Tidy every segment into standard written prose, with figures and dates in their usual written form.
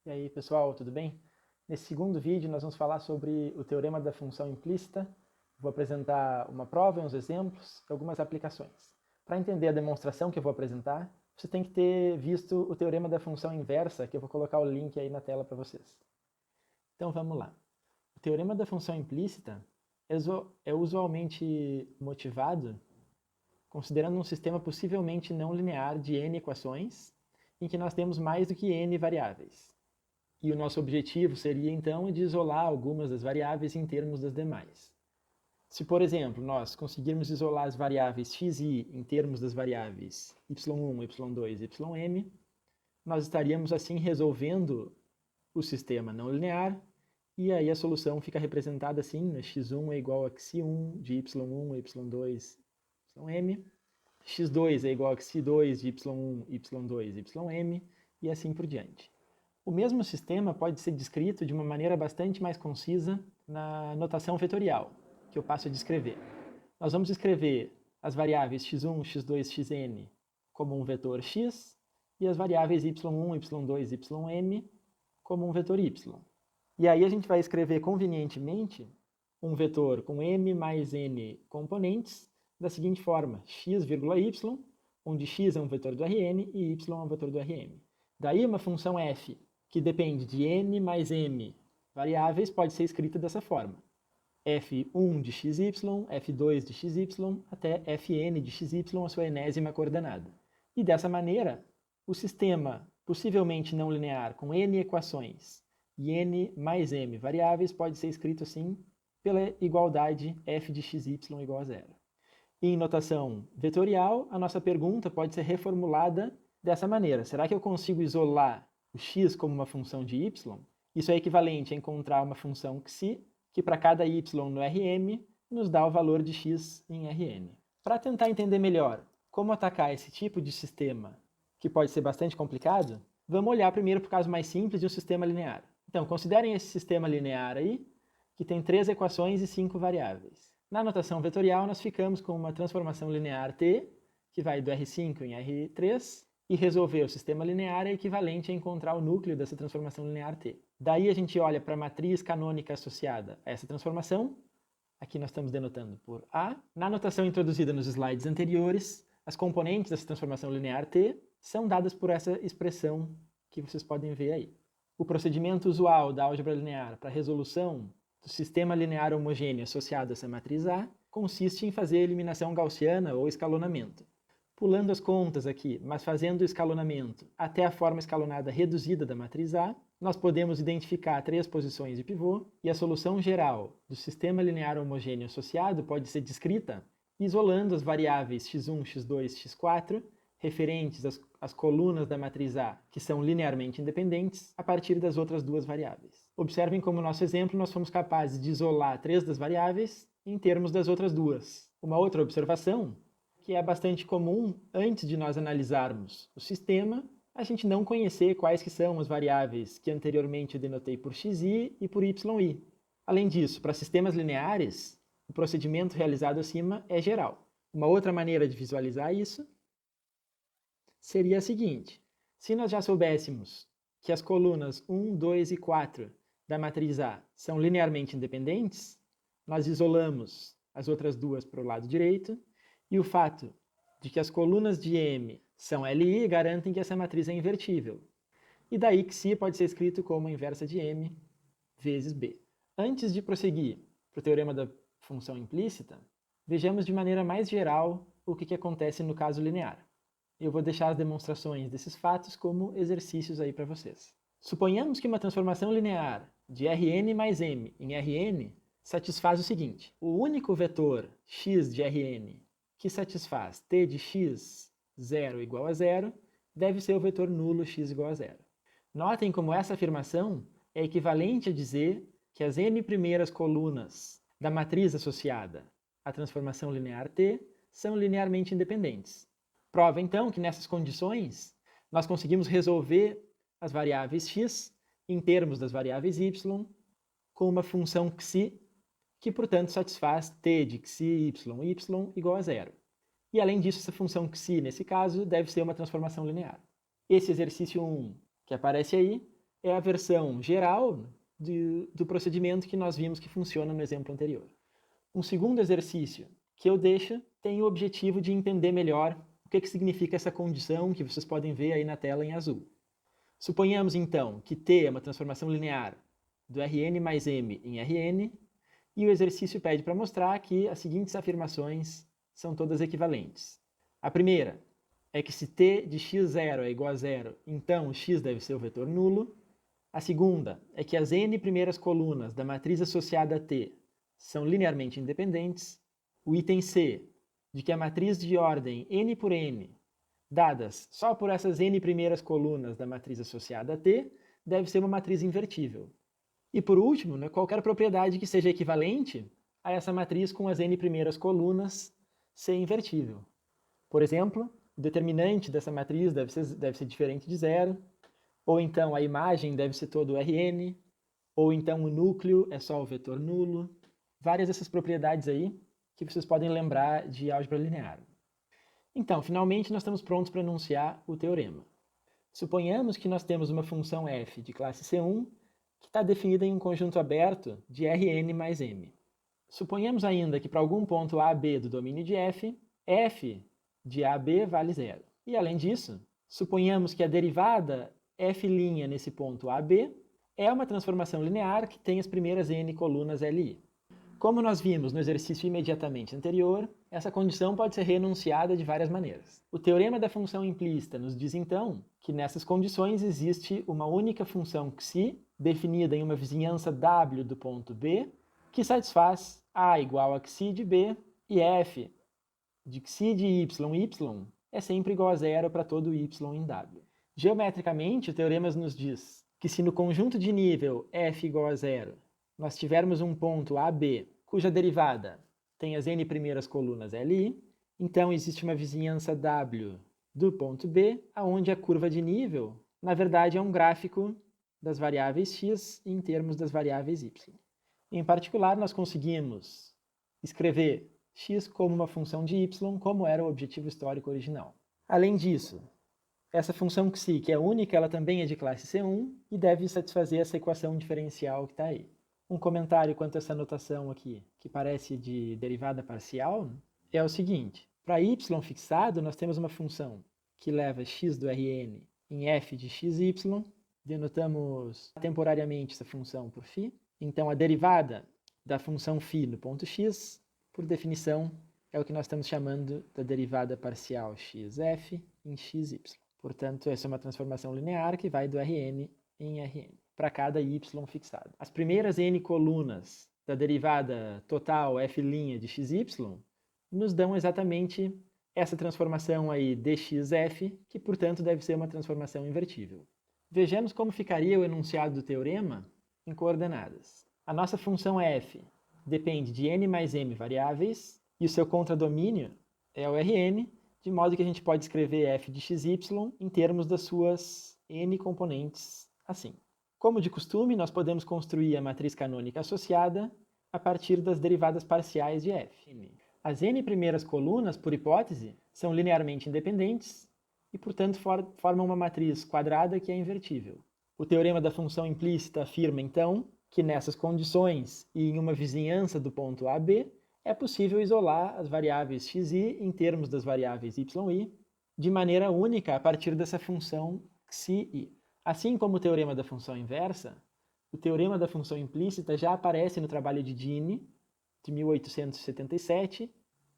E aí, pessoal, tudo bem? Nesse segundo vídeo, nós vamos falar sobre o teorema da função implícita. Vou apresentar uma prova, uns exemplos e algumas aplicações. Para entender a demonstração que eu vou apresentar, você tem que ter visto o teorema da função inversa, que eu vou colocar o link aí na tela para vocês. Então, vamos lá. O teorema da função implícita é usualmente motivado considerando um sistema possivelmente não linear de n equações, em que nós temos mais do que n variáveis. E o nosso objetivo seria, então, de isolar algumas das variáveis em termos das demais. Se, por exemplo, nós conseguirmos isolar as variáveis x e y em termos das variáveis y1, y2 e ym, nós estaríamos, assim, resolvendo o sistema não linear, e aí a solução fica representada assim, né? x1 é igual a xi1 de y1, y2, ym, x2 é igual a xi2 de y1, y2, ym, e assim por diante. O mesmo sistema pode ser descrito de uma maneira bastante mais concisa na notação vetorial, que eu passo a descrever. Nós vamos escrever as variáveis x1, x2, xn como um vetor x e as variáveis y1, y2, ym como um vetor y. E aí a gente vai escrever convenientemente um vetor com m mais n componentes da seguinte forma: x, y, onde x é um vetor do Rn e y é um vetor do Rm. Daí uma função f que depende de n mais m variáveis pode ser escrita dessa forma: f1 de xy, f2 de xy, até fn de xy, a sua enésima coordenada. E dessa maneira, o sistema possivelmente não linear com n equações e n mais m variáveis pode ser escrito assim pela igualdade f de xy igual a zero. E em notação vetorial, a nossa pergunta pode ser reformulada dessa maneira: será que eu consigo isolar o x como uma função de y? Isso é equivalente a encontrar uma função xi, que para cada y no Rm nos dá o valor de x em Rn. Para tentar entender melhor como atacar esse tipo de sistema, que pode ser bastante complicado, vamos olhar primeiro para o caso mais simples de um sistema linear. Então, considerem esse sistema linear aí, que tem 3 equações e 5 variáveis. Na notação vetorial, nós ficamos com uma transformação linear T, que vai do R5 em R3, e resolver o sistema linear é equivalente a encontrar o núcleo dessa transformação linear T. Daí a gente olha para a matriz canônica associada a essa transformação, aqui nós estamos denotando por A. Na notação introduzida nos slides anteriores, as componentes dessa transformação linear T são dadas por essa expressão que vocês podem ver aí. O procedimento usual da álgebra linear para a resolução do sistema linear homogêneo associado a essa matriz A consiste em fazer eliminação gaussiana ou escalonamento. Pulando as contas aqui, mas fazendo o escalonamento até a forma escalonada reduzida da matriz A, nós podemos identificar 3 posições de pivô e a solução geral do sistema linear homogêneo associado pode ser descrita isolando as variáveis x1, x2, x4 referentes às colunas da matriz A, que são linearmente independentes, a partir das outras 2 variáveis. Observem como no nosso exemplo nós fomos capazes de isolar 3 das variáveis em termos das outras 2. Uma outra observação, que é bastante comum antes de nós analisarmos o sistema, a gente não conhecer quais que são as variáveis que anteriormente eu denotei por xi e por yi. Além disso, para sistemas lineares, o procedimento realizado acima é geral. Uma outra maneira de visualizar isso seria a seguinte: se nós já soubéssemos que as colunas 1, 2 e 4 da matriz A são linearmente independentes, nós isolamos as outras 2 para o lado direito, e o fato de que as colunas de M são Li garantem que essa matriz é invertível. E daí que Xi pode ser escrito como a inversa de M vezes B. Antes de prosseguir para o teorema da função implícita, vejamos de maneira mais geral o que acontece no caso linear. Eu vou deixar as demonstrações desses fatos como exercícios aí para vocês. Suponhamos que uma transformação linear de Rn mais M em Rn satisfaz o seguinte: o único vetor x de Rn que satisfaz t de x 0 igual a 0 deve ser o vetor nulo x igual a 0. Notem como essa afirmação é equivalente a dizer que as n primeiras colunas da matriz associada à transformação linear T são linearmente independentes. Prova, então, que nessas condições nós conseguimos resolver as variáveis x em termos das variáveis y com uma função xi que, portanto, satisfaz t de xi y igual a 0. E, além disso, essa função xi, nesse caso, deve ser uma transformação linear. Esse exercício 1, que aparece aí, é a versão geral do procedimento que nós vimos que funciona no exemplo anterior. Um segundo exercício que eu deixo tem o objetivo de entender melhor o que significa essa condição que vocês podem ver aí na tela em azul. Suponhamos, então, que T é uma transformação linear do Rn mais M em Rn, e o exercício pede para mostrar que as seguintes afirmações são todas equivalentes. A primeira é que se T de x0 é igual a zero, então x deve ser o vetor nulo. A segunda é que as n primeiras colunas da matriz associada a T são linearmente independentes. O item C, de que a matriz de ordem n por n, dadas só por essas n primeiras colunas da matriz associada a T, deve ser uma matriz invertível. E por último, qualquer propriedade que seja equivalente a essa matriz com as n primeiras colunas ser invertível. Por exemplo, o determinante dessa matriz deve ser diferente de zero, ou então a imagem deve ser todo Rn, ou então o núcleo é só o vetor nulo. Várias dessas propriedades aí que vocês podem lembrar de álgebra linear. Então, finalmente, nós estamos prontos para enunciar o teorema. Suponhamos que nós temos uma função f de classe C1 que está definida em um conjunto aberto de Rn mais M. Suponhamos ainda que para algum ponto AB do domínio de f de AB vale zero. E além disso, suponhamos que a derivada f' nesse ponto AB é uma transformação linear que tem as primeiras n colunas Li. Como nós vimos no exercício imediatamente anterior, essa condição pode ser reenunciada de várias maneiras. O teorema da função implícita nos diz então que nessas condições existe uma única função xi definida em uma vizinhança W do ponto B que satisfaz A igual a xi de B e f de xi de y é sempre igual a zero para todo y em W. Geometricamente, o teorema nos diz que se no conjunto de nível f igual a zero nós tivermos um ponto AB cuja derivada tem as n primeiras colunas Li, então existe uma vizinhança W do ponto B, onde a curva de nível, na verdade, é um gráfico das variáveis x em termos das variáveis y. Em particular, nós conseguimos escrever x como uma função de y, como era o objetivo histórico original. Além disso, essa função xi, que é única, ela também é de classe C1 e deve satisfazer essa equação diferencial que está aí. Um comentário quanto a essa notação aqui, que parece de derivada parcial, é o seguinte. Para y fixado, nós temos uma função que leva x do Rn em f de xy, denotamos temporariamente essa função por φ. Então, a derivada da função φ no ponto x, por definição, é o que nós estamos chamando da derivada parcial xf em xy. Portanto, essa é uma transformação linear que vai do Rn em Rn, para cada y fixado. As primeiras n colunas da derivada total f' de xy nos dão exatamente essa transformação aí dxf, que, portanto, deve ser uma transformação invertível. Vejamos como ficaria o enunciado do teorema em coordenadas. A nossa função f depende de n mais m variáveis, e o seu contradomínio é o Rn, de modo que a gente pode escrever f de xy em termos das suas n componentes assim. Como de costume, nós podemos construir a matriz canônica associada a partir das derivadas parciais de f. As n primeiras colunas, por hipótese, são linearmente independentes e, portanto, formam uma matriz quadrada que é invertível. O teorema da função implícita afirma, então, que nessas condições e em uma vizinhança do ponto AB, é possível isolar as variáveis xi em termos das variáveis yi de maneira única a partir dessa função xi. Assim como o teorema da função inversa, o teorema da função implícita já aparece no trabalho de Dini, de 1877,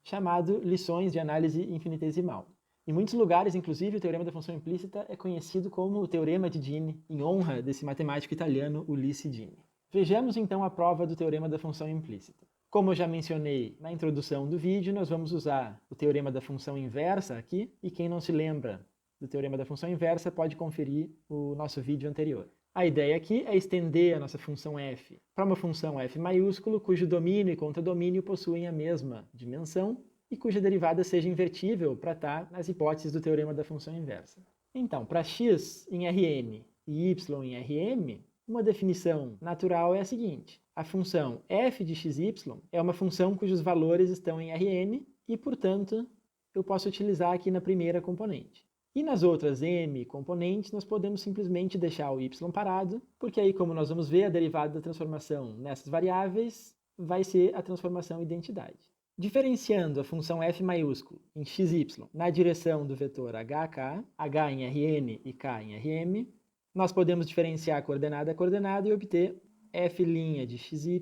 chamado Lições de Análise Infinitesimal. Em muitos lugares, inclusive, o teorema da função implícita é conhecido como o teorema de Dini, em honra desse matemático italiano Ulisse Dini. Vejamos então a prova do teorema da função implícita. Como eu já mencionei na introdução do vídeo, nós vamos usar o teorema da função inversa aqui, e quem não se lembra do teorema da função inversa pode conferir o nosso vídeo anterior. A ideia aqui é estender a nossa função f para uma função f maiúsculo cujo domínio e contradomínio possuem a mesma dimensão e cuja derivada seja invertível para estar nas hipóteses do teorema da função inversa. Então, para x em Rn e y em Rm, uma definição natural é a seguinte. A função f de xy é uma função cujos valores estão em Rn e, portanto, eu posso utilizar aqui na primeira componente. E nas outras m componentes, nós podemos simplesmente deixar o y parado, porque aí, como nós vamos ver, a derivada da transformação nessas variáveis vai ser a transformação identidade. Diferenciando a função f maiúsculo em xy na direção do vetor hk, h em Rn e k em Rm, nós podemos diferenciar coordenada a coordenada e obter f' de xy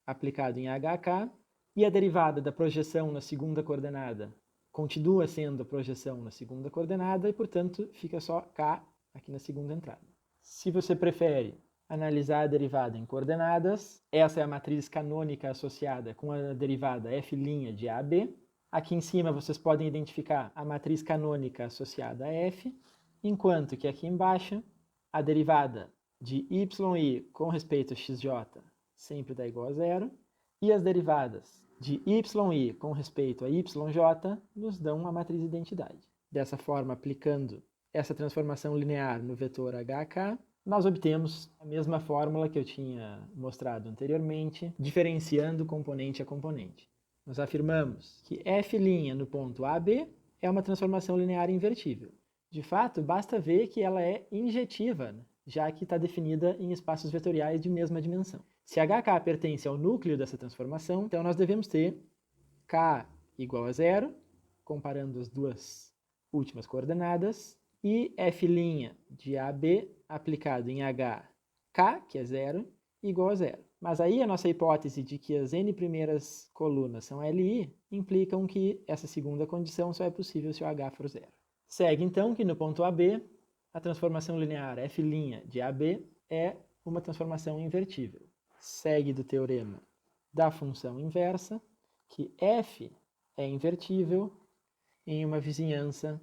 aplicado em hk, e a derivada da projeção na segunda coordenada continua sendo a projeção na segunda coordenada e, portanto, fica só k aqui na segunda entrada. Se você prefere analisar a derivada em coordenadas, essa é a matriz canônica associada com a derivada f' de AB. Aqui em cima vocês podem identificar a matriz canônica associada a f, enquanto que aqui embaixo a derivada de yi com respeito a xj sempre dá igual a zero, e as derivadas de yi com respeito a yj nos dão a matriz identidade. Dessa forma, aplicando essa transformação linear no vetor hk, nós obtemos a mesma fórmula que eu tinha mostrado anteriormente, diferenciando componente a componente. Nós afirmamos que f' no ponto AB é uma transformação linear invertível. De fato, basta ver que ela é injetiva, já que está definida em espaços vetoriais de mesma dimensão. Se hk pertence ao núcleo dessa transformação, então nós devemos ter k igual a zero, comparando as duas últimas coordenadas, e f' de AB aplicado em hk, que é zero, igual a zero. Mas aí a nossa hipótese de que as n primeiras colunas são Li implicam que essa segunda condição só é possível se o h for zero. Segue então que no ponto AB, a transformação linear f' de AB é uma transformação invertível. Segue do teorema da função inversa que f é invertível em uma vizinhança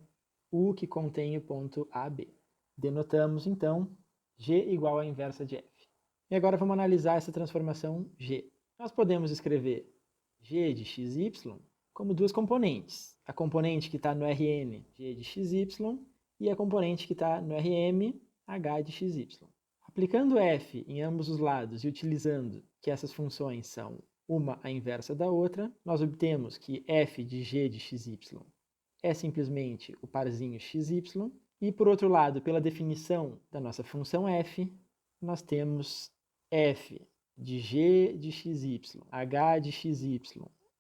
U que contém o ponto AB. Denotamos, então, G igual à inversa de f. E agora vamos analisar essa transformação G. Nós podemos escrever G de xy como duas componentes. A componente que está no Rn, G de xy, e a componente que está no Rm, H de xy. Aplicando f em ambos os lados e utilizando que essas funções são uma a inversa da outra, nós obtemos que f de g de xy é simplesmente o parzinho xy, e por outro lado, pela definição da nossa função f, nós temos f de g de xy, h de xy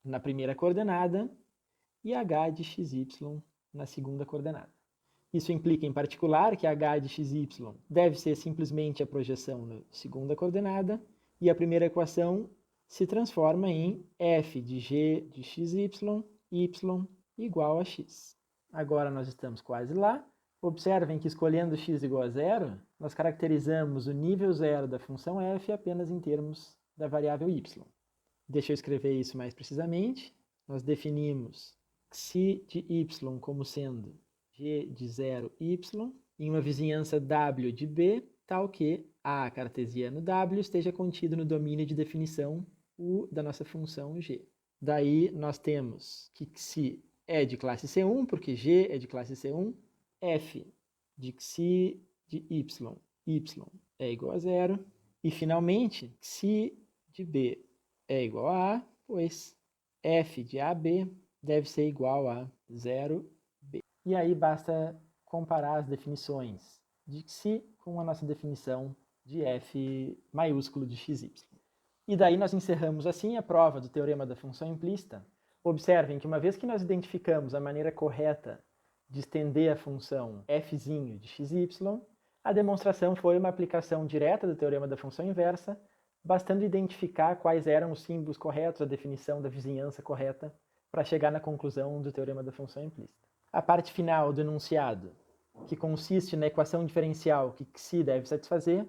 na primeira coordenada e h de xy na segunda coordenada. Isso implica, em particular, que h de xy deve ser simplesmente a projeção na segunda coordenada, e a primeira equação se transforma em f de g de xy, y igual a x. Agora nós estamos quase lá. Observem que, escolhendo x igual a zero, nós caracterizamos o nível zero da função f apenas em termos da variável y. Deixa eu escrever isso mais precisamente. Nós definimos xi de y como sendo g de 0, y, em uma vizinhança w de b, tal que a cartesiano w esteja contido no domínio de definição U da nossa função g. Daí nós temos que xi é de classe C1, porque g é de classe C1, f de xi de y é igual a zero, e finalmente xi de b é igual a A, pois f de AB deve ser igual a 0b. E aí basta comparar as definições de xi com a nossa definição de f maiúsculo de xy. E daí nós encerramos assim a prova do teorema da função implícita. Observem que uma vez que nós identificamos a maneira correta de estender a função f de xy, a demonstração foi uma aplicação direta do teorema da função inversa, bastando identificar quais eram os símbolos corretos, a definição da vizinhança correta, para chegar na conclusão do teorema da função implícita. A parte final do enunciado, que consiste na equação diferencial que xi deve satisfazer,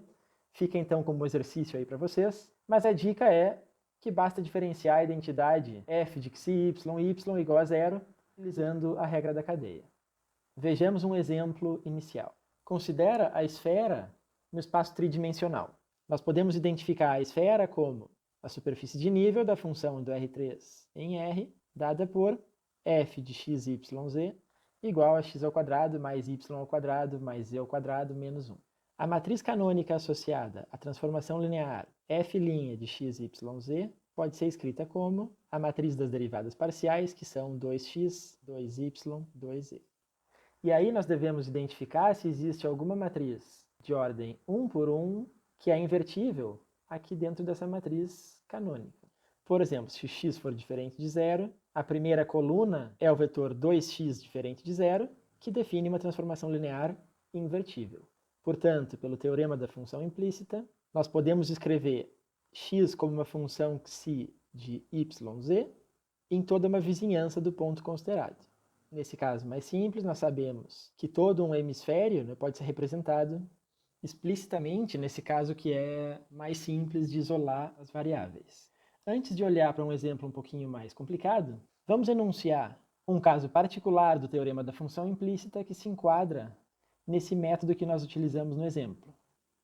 fica então como exercício aí para vocês, mas a dica é que basta diferenciar a identidade f de xi, y igual a zero, utilizando a regra da cadeia. Vejamos um exemplo inicial. Considera a esfera no espaço tridimensional. Nós podemos identificar a esfera como a superfície de nível da função do R3 em R, dada por f de x, y, z, igual a x ao quadrado mais y ao quadrado mais z ao quadrado menos 1. A matriz canônica associada à transformação linear f' de x, y, z pode ser escrita como a matriz das derivadas parciais, que são 2x, 2y, 2z. E aí nós devemos identificar se existe alguma matriz de ordem 1 por 1 que é invertível aqui dentro dessa matriz canônica. Por exemplo, se x for diferente de zero, a primeira coluna é o vetor 2x diferente de zero, que define uma transformação linear invertível. Portanto, pelo teorema da função implícita, nós podemos escrever x como uma função xi de yz em toda uma vizinhança do ponto considerado. Nesse caso mais simples, nós sabemos que todo um hemisfério pode ser representado explicitamente nesse caso que é mais simples de isolar as variáveis. Antes de olhar para um exemplo um pouquinho mais complicado, vamos enunciar um caso particular do teorema da função implícita que se enquadra nesse método que nós utilizamos no exemplo.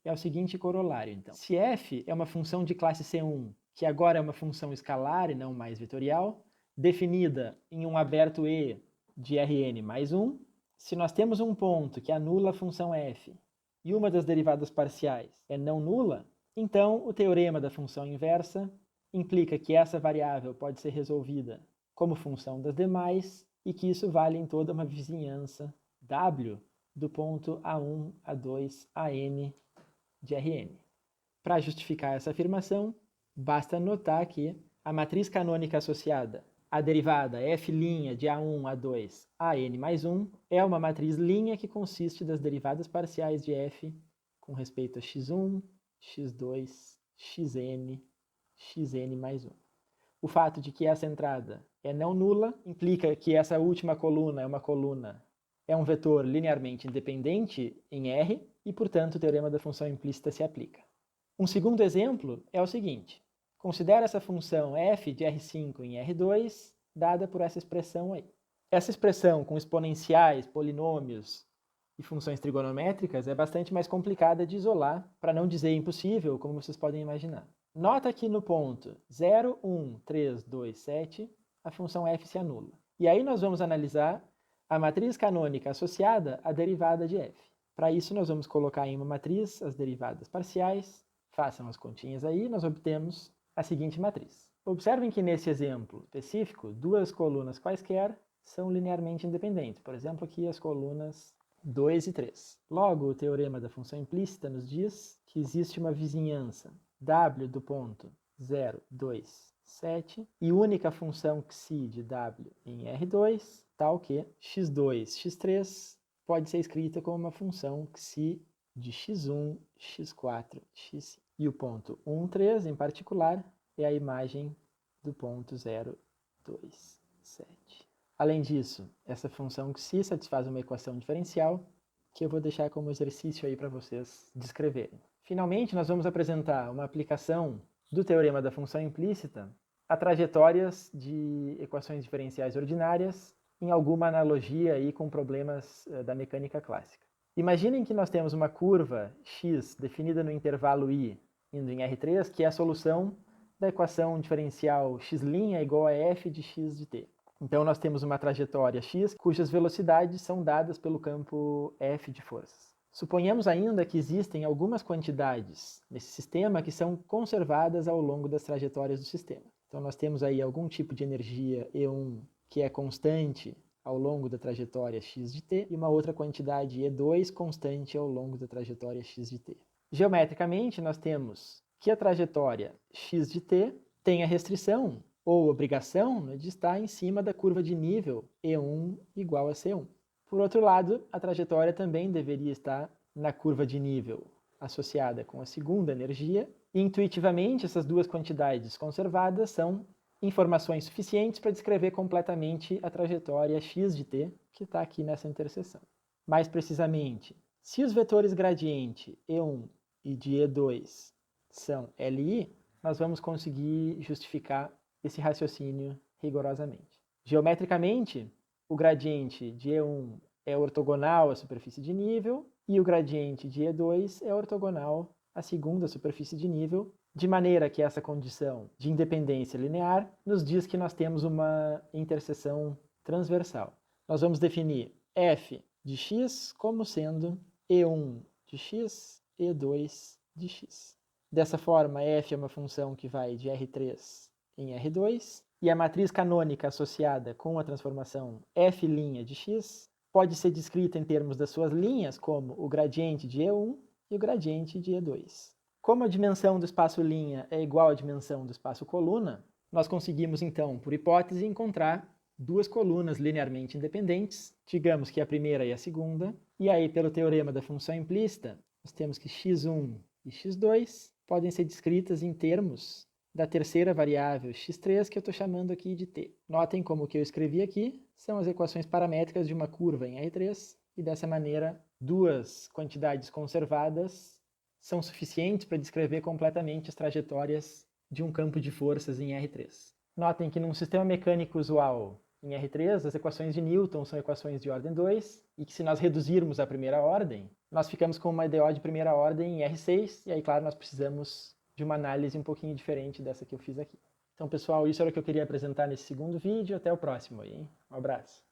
É o seguinte corolário, então. Se f é uma função de classe C1, que agora é uma função escalar e não mais vetorial, definida em um aberto E de Rn mais 1, se nós temos um ponto que anula a função f e uma das derivadas parciais é não nula, então o teorema da função inversa implica que essa variável pode ser resolvida como função das demais e que isso vale em toda uma vizinhança W do ponto A1, A2, AN de Rn. Para justificar essa afirmação, basta notar que a matriz canônica associada à derivada f' de A1, A2, AN mais 1 é uma matriz linha que consiste das derivadas parciais de f com respeito a x1, x2, xn, xn mais 1. O fato de que essa entrada é não nula implica que essa última coluna é um vetor linearmente independente em R e, portanto, o teorema da função implícita se aplica. Um segundo exemplo é o seguinte. Considera essa função f de R5 em R2, dada por essa expressão aí. Essa expressão com exponenciais, polinômios e funções trigonométricas é bastante mais complicada de isolar, para não dizer impossível, como vocês podem imaginar. Nota que no ponto 0, 1, 3, 2, 7, a função f se anula. E aí nós vamos analisar a matriz canônica associada à derivada de f. Para isso, nós vamos colocar em uma matriz as derivadas parciais. Façam as continhas aí, nós obtemos a seguinte matriz. Observem que nesse exemplo específico, duas colunas quaisquer são linearmente independentes. Por exemplo, aqui as colunas 2 e 3. Logo, o teorema da função implícita nos diz que existe uma vizinhança W do ponto 0, 2, 7 e única função xi de W em R2, tal que x2, x3 pode ser escrita como uma função xi de x1, x4, x5. E o ponto 1, 3, em particular, é a imagem do ponto 0, 2, 7. Além disso, essa função xi satisfaz uma equação diferencial que eu vou deixar como exercício aí para vocês descreverem. Finalmente, nós vamos apresentar uma aplicação do teorema da função implícita a trajetórias de equações diferenciais ordinárias em alguma analogia aí com problemas da mecânica clássica. Imaginem que nós temos uma curva x definida no intervalo i indo em R3, que é a solução da equação diferencial x' igual a f de x de t. Então nós temos uma trajetória x cujas velocidades são dadas pelo campo f de forças. Suponhamos ainda que existem algumas quantidades nesse sistema que são conservadas ao longo das trajetórias do sistema. Então nós temos aí algum tipo de energia E1 que é constante ao longo da trajetória x de t e uma outra quantidade E2 constante ao longo da trajetória x de t. Geometricamente, nós temos que a trajetória x de t tem a restrição ou obrigação de estar em cima da curva de nível E1 igual a C1. Por outro lado, a trajetória também deveria estar na curva de nível associada com a segunda energia, e intuitivamente essas duas quantidades conservadas são informações suficientes para descrever completamente a trajetória x de t, que está aqui nessa interseção. Mais precisamente, se os vetores gradiente E1 e de E2 são LI, nós vamos conseguir justificar esse raciocínio rigorosamente. Geometricamente, o gradiente de E1 é ortogonal à superfície de nível e o gradiente de E2 é ortogonal à segunda superfície de nível, de maneira que essa condição de independência linear nos diz que nós temos uma interseção transversal. Nós vamos definir f de x como sendo E1 de x, E2 de x. Dessa forma, f é uma função que vai de R3 em R2, e a matriz canônica associada com a transformação f' de x pode ser descrita em termos das suas linhas, como o gradiente de E1 e o gradiente de E2. Como a dimensão do espaço linha é igual à dimensão do espaço coluna, nós conseguimos então, por hipótese, encontrar duas colunas linearmente independentes, digamos que a primeira e a segunda, e aí pelo teorema da função implícita, nós temos que x1 e x2 podem ser descritas em termos da terceira variável x3, que eu estou chamando aqui de t. Notem como o que eu escrevi aqui são as equações paramétricas de uma curva em R3, e dessa maneira duas quantidades conservadas são suficientes para descrever completamente as trajetórias de um campo de forças em R3. Notem que num sistema mecânico usual em R3, as equações de Newton são equações de ordem 2, e que se nós reduzirmos à primeira ordem, nós ficamos com uma EDO de primeira ordem em R6, e aí, claro, nós precisamos de uma análise um pouquinho diferente dessa que eu fiz aqui. Então, pessoal, isso era o que eu queria apresentar nesse segundo vídeo. Até o próximo aí, hein? Um abraço.